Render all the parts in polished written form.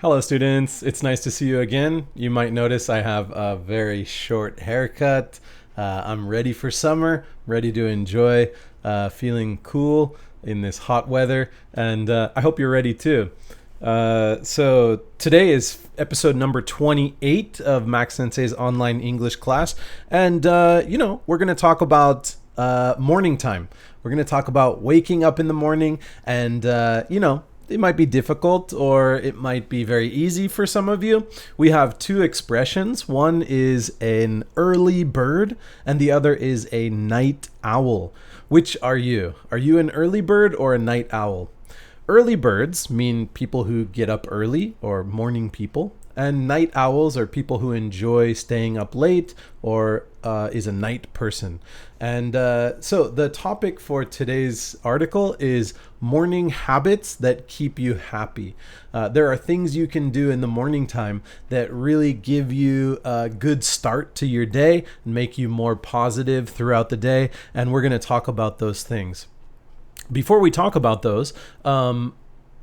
Hello, students. It's nice to see you again. You might notice I have a very short haircut. I'm ready for summer, ready to enjoy feeling cool in this hot weather, and I hope you're ready too. So today is episode number 28 of Max Sensei's online English class, and we're going to talk about morning time. We're going to talk about waking up in the morning, and it might be difficult or it might be very easy for some of you. We have two expressions. One is an early bird and the other is a night owl. Which are you? Are you an early bird or a night owl? Early birds mean people who get up early or morning people. And night owls are people who enjoy staying up late or is a night person. And so the topic for today's article is morning habits that keep you happy. There are things you can do in the morning time that really give you a good start to your day and make you more positive throughout the day. And we're going to talk about those things. Before we talk about those,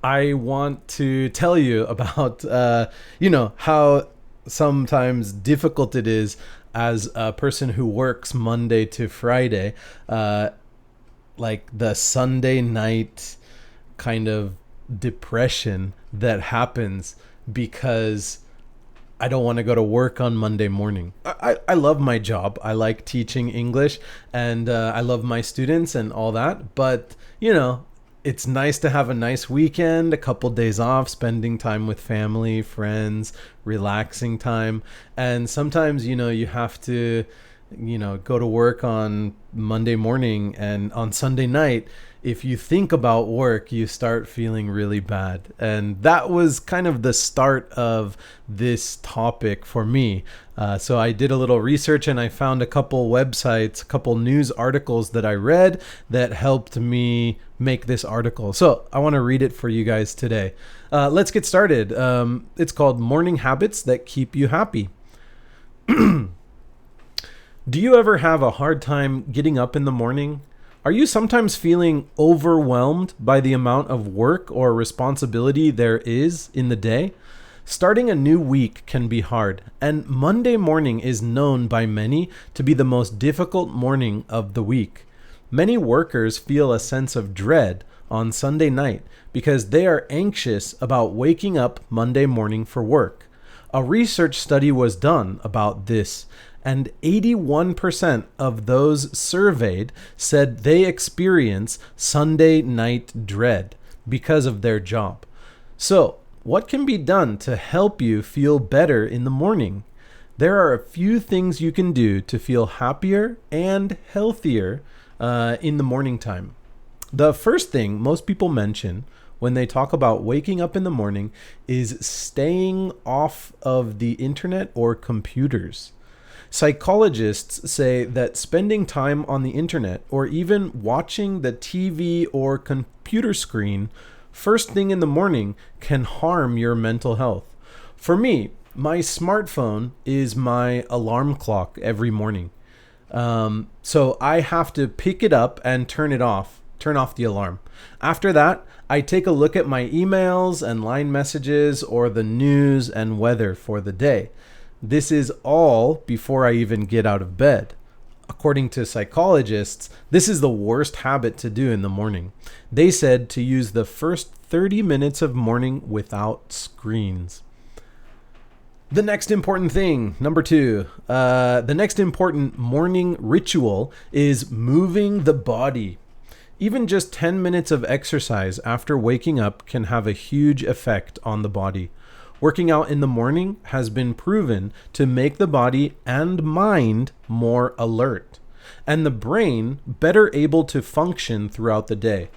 I want to tell you about, how sometimes difficult it is as a person who works Monday to Friday, like the Sunday night kind of depression that happens because I don't want to go to work on Monday morning. I love my job. I like teaching English and I love my students and all that. But, it's nice to have a nice weekend, a couple days off, spending time with family, friends, relaxing time. And sometimes, you have to, go to work on Monday morning, and on Sunday night, if you think about work, you start feeling really bad. And that was kind of the start of this topic for me. So I did a little research and I found a couple websites, a couple news articles that I read that helped me make this article. So I want to read it for you guys today. Let's get started. It's called Morning Habits That Keep You Happy. Do you ever have a hard time getting up in the morning? Are you sometimes feeling overwhelmed by the amount of work or responsibility there is in the day? Starting a new week can be hard, and Monday morning is known by many to be the most difficult morning of the week. Many workers feel a sense of dread on Sunday night because they are anxious about waking up Monday morning for work. A research study was done about this, and 81% of those surveyed said they experience Sunday night dread because of their job. So, what can be done to help you feel better in the morning? There are a few things you can do to feel happier and healthier in the morning time. The first thing most people mention when they talk about waking up in the morning is staying off of the internet or computers. Psychologists say that spending time on the internet or even watching the TV or computer screen first thing in the morning can harm your mental health. For me, my smartphone is my alarm clock every morning. So I have to pick it up and turn off the alarm. After that, I take a look at my emails and line messages or the news and weather for the day. This is all before I even get out of bed. According to psychologists, this is the worst habit to do in the morning. They said to use the first 30 minutes of morning without screens. The next important thing, number 2, the next important morning ritual is moving the body. Even just 10 minutes of exercise after waking up can have a huge effect on the body. Working out in the morning has been proven to make the body and mind more alert, and the brain better able to function throughout the day.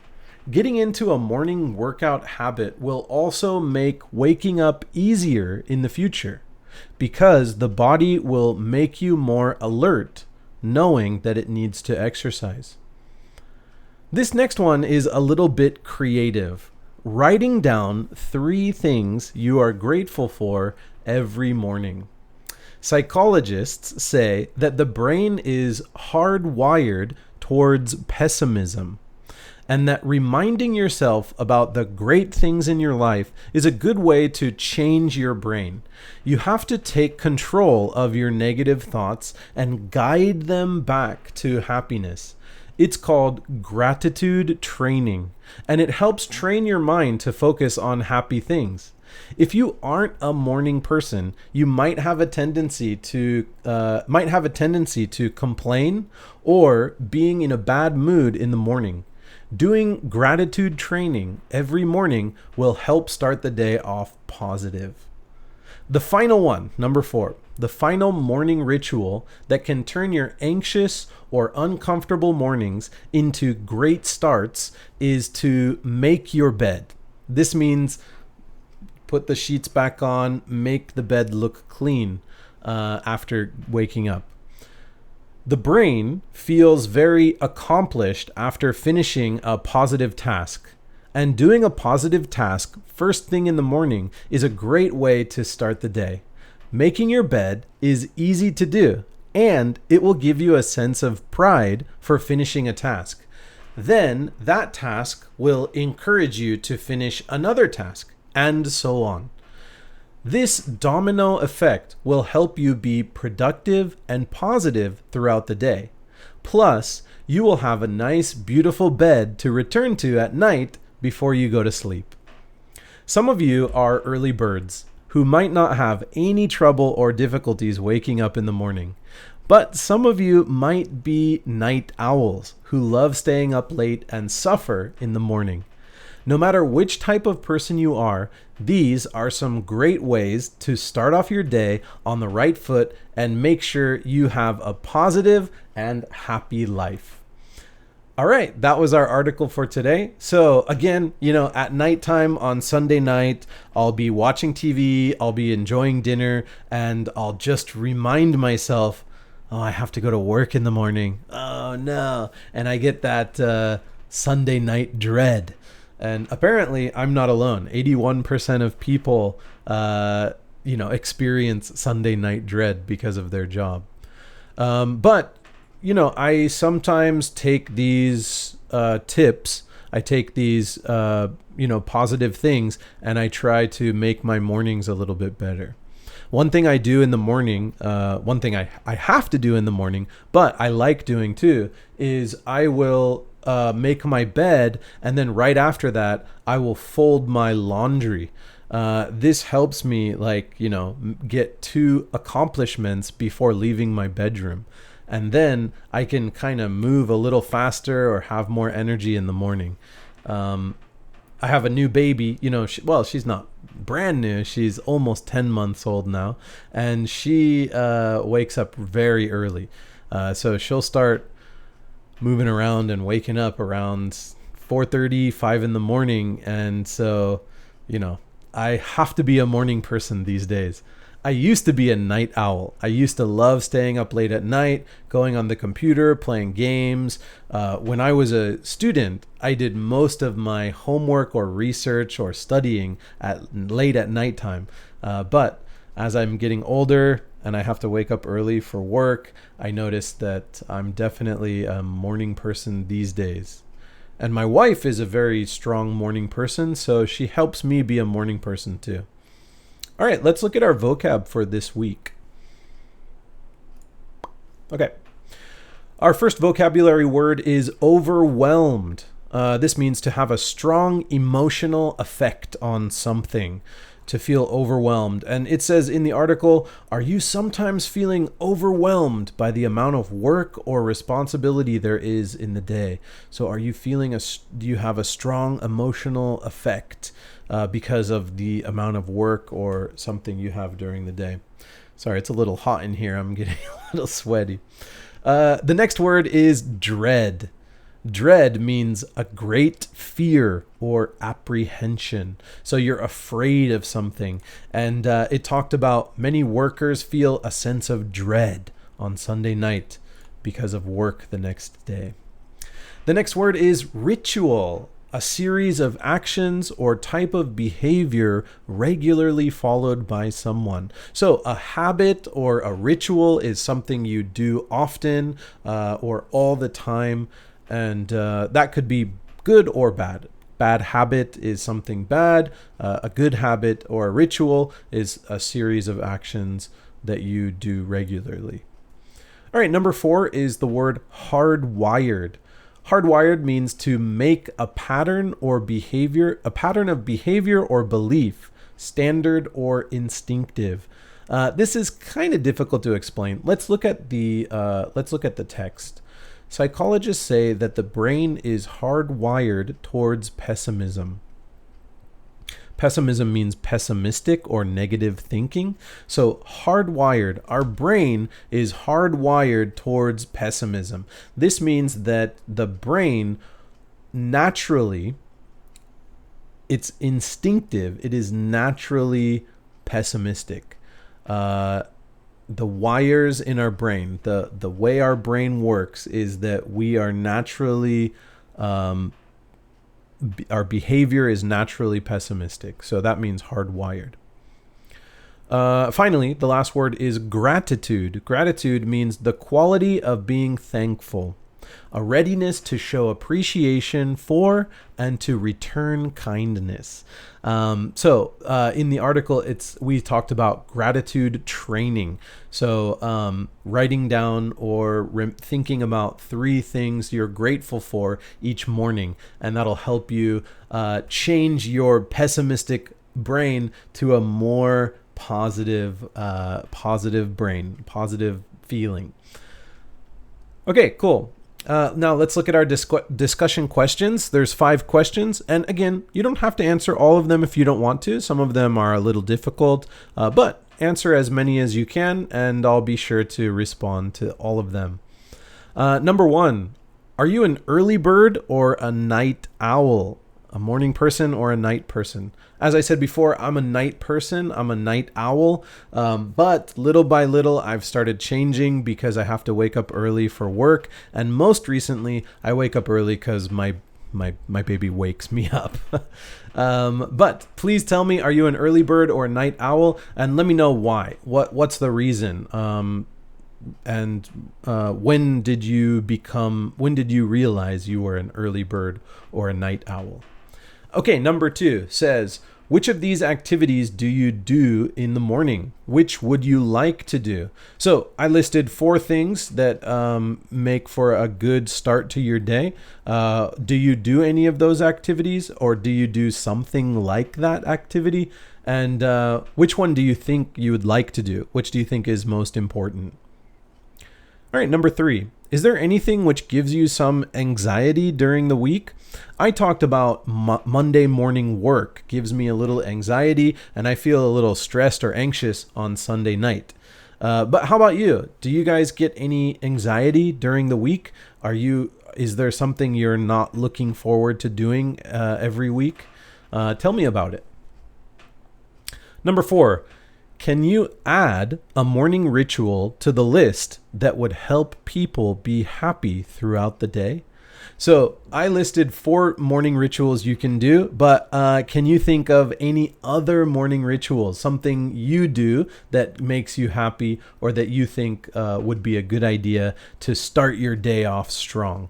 Getting into a morning workout habit will also make waking up easier in the future, because the body will make you more alert, knowing that it needs to exercise. This next one is a little bit creative. Writing down 3 things you are grateful for every morning. Psychologists say that the brain is hardwired towards pessimism. and that reminding yourself about the great things in your life is a good way to change your brain. You have to take control of your negative thoughts and guide them back to happiness. It's called gratitude training, and it helps train your mind to focus on happy things. If you aren't a morning person, you might have a tendency to complain or being in a bad mood in the morning. Doing gratitude training every morning will help start the day off positive. The final one, number 4, the final morning ritual that can turn your anxious or uncomfortable mornings into great starts is to make your bed. This means put the sheets back on, make the bed look clean after waking up. The brain feels very accomplished after finishing a positive task. And doing a positive task first thing in the morning is a great way to start the day. Making your bed is easy to do, and it will give you a sense of pride for finishing a task. Then that task will encourage you to finish another task, and so on. This domino effect will help you be productive and positive throughout the day. Plus, you will have a nice, beautiful bed to return to at night before you go to sleep. Some of you are early birds who might not have any trouble or difficulties waking up in the morning. But some of you might be night owls who love staying up late and suffer in the morning. No matter which type of person you are, these are some great ways to start off your day on the right foot and make sure you have a positive and happy life. All right, that was our article for today. So again, at nighttime on Sunday night, I'll be watching TV, I'll be enjoying dinner, and I'll just remind myself, oh, I have to go to work in the morning. Oh no. And I get that Sunday night dread. And apparently I'm not alone. 81% of people, experience Sunday night dread because of their job. But I sometimes take these tips, I take these, positive things, and I try to make my mornings a little bit better. One thing I do in the morning, one thing I have to do in the morning, but I like doing too, is I will make my bed, and then right after that, I will fold my laundry. This helps me get 2 accomplishments before leaving my bedroom. And then I can kind of move a little faster or have more energy in the morning. I have a new baby, she's not brand new. She's almost 10 months old now. And she wakes up very early. So she'll start moving around and waking up around 4:30, 5 in the morning. And so, I have to be a morning person these days. I used to be a night owl. I used to love staying up late at night, going on the computer, playing games. When I was a student, I did most of my homework or research or studying late at nighttime. But as I'm getting older and I have to wake up early for work, I noticed that I'm definitely a morning person these days. And my wife is a very strong morning person, so she helps me be a morning person too. All right, let's look at our vocab for this week. Okay. Our first vocabulary word is overwhelmed. This means to have a strong emotional effect on something, to feel overwhelmed. And it says in the article, are you sometimes feeling overwhelmed by the amount of work or responsibility there is in the day? So are you feeling do you have a strong emotional effect because of the amount of work or something you have during the day? Sorry, it's a little hot in here. I'm getting a little sweaty. The next word is dread. Dread means a great fear or apprehension. So you're afraid of something. And it talked about many workers feel a sense of dread on Sunday night because of work the next day. The next word is ritual, a series of actions or type of behavior regularly followed by someone. So a habit or a ritual is something you do often or all the time. And that could be good or bad. Bad habit is something bad. A good habit or a ritual is a series of actions that you do regularly. All right, number 4 is the word hardwired. Hardwired means to make a pattern of behavior or belief, standard or instinctive. This is kind of difficult to explain. Let's look at the text. Psychologists say that the brain is hardwired towards pessimism. Pessimism means pessimistic or negative thinking. So hardwired, our brain is hardwired towards pessimism. This means that the brain naturally, it's instinctive. It is naturally pessimistic. The wires in our brain, the way our brain works is that we are naturally our behavior is naturally pessimistic. So that means hardwired. Finally, the last word is gratitude. Gratitude means the quality of being thankful, a readiness to show appreciation for and to return kindness. So in the article, we talked about gratitude training. So writing down or thinking about 3 things you're grateful for each morning, and that'll help you change your pessimistic brain to a more positive brain, positive feeling. Okay, cool. Now let's look at our discussion questions. There's 5 questions. And again, you don't have to answer all of them if you don't want to. Some of them are a little difficult, but answer as many as you can, and I'll be sure to respond to all of them. Number 1, are you an early bird or a night owl? A morning person or a night person? As I said before, I'm a night person. I'm a night owl. But little by little, I've started changing because I have to wake up early for work. And most recently, I wake up early because my baby wakes me up. But please tell me, are you an early bird or a night owl? And let me know why. What's the reason? And when did you realize you were an early bird or a night owl? Okay, number 2 says, which of these activities do you do in the morning? Which would you like to do? So I listed 4 things that make for a good start to your day. Do you do any of those activities, or do you do something like that activity? And which one do you think you would like to do? Which do you think is most important? All right, number 3. Is there anything which gives you some anxiety during the week? I talked about Monday morning work gives me a little anxiety, and I feel a little stressed or anxious on Sunday night. But how about you? Do you guys get any anxiety during the week? Is there something you're not looking forward to doing every week? Tell me about it. Number 4. Can you add a morning ritual to the list that would help people be happy throughout the day? So I listed 4 morning rituals you can do, but can you think of any other morning rituals, something you do that makes you happy or that you think would be a good idea to start your day off strong?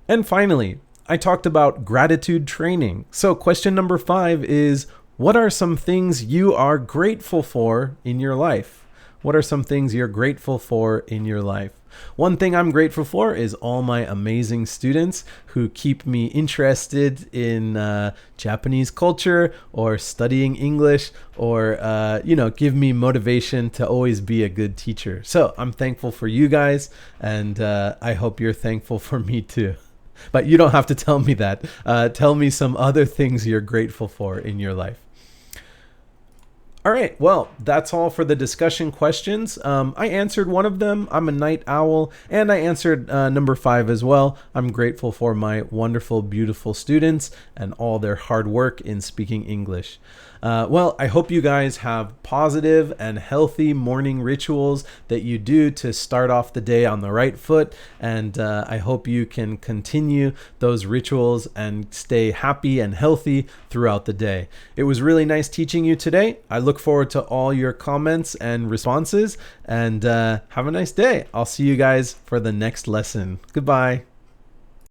And finally, I talked about gratitude training. So question number 5 is, what are some things you are grateful for in your life? What are some things you're grateful for in your life? One thing I'm grateful for is all my amazing students who keep me interested in Japanese culture or studying English or, give me motivation to always be a good teacher. So I'm thankful for you guys, and I hope you're thankful for me too. But you don't have to tell me that. Tell me some other things you're grateful for in your life. All right, well, that's all for the discussion questions. I answered one of them. I'm a night owl, and I answered number 5 as well. I'm grateful for my wonderful, beautiful students and all their hard work in speaking English. Well, I hope you guys have positive and healthy morning rituals that you do to start off the day on the right foot. And I hope you can continue those rituals and stay happy and healthy throughout the day. It was really nice teaching you today. I look forward to all your comments and responses, and have a nice day. I'll see you guys for the next lesson. Goodbye.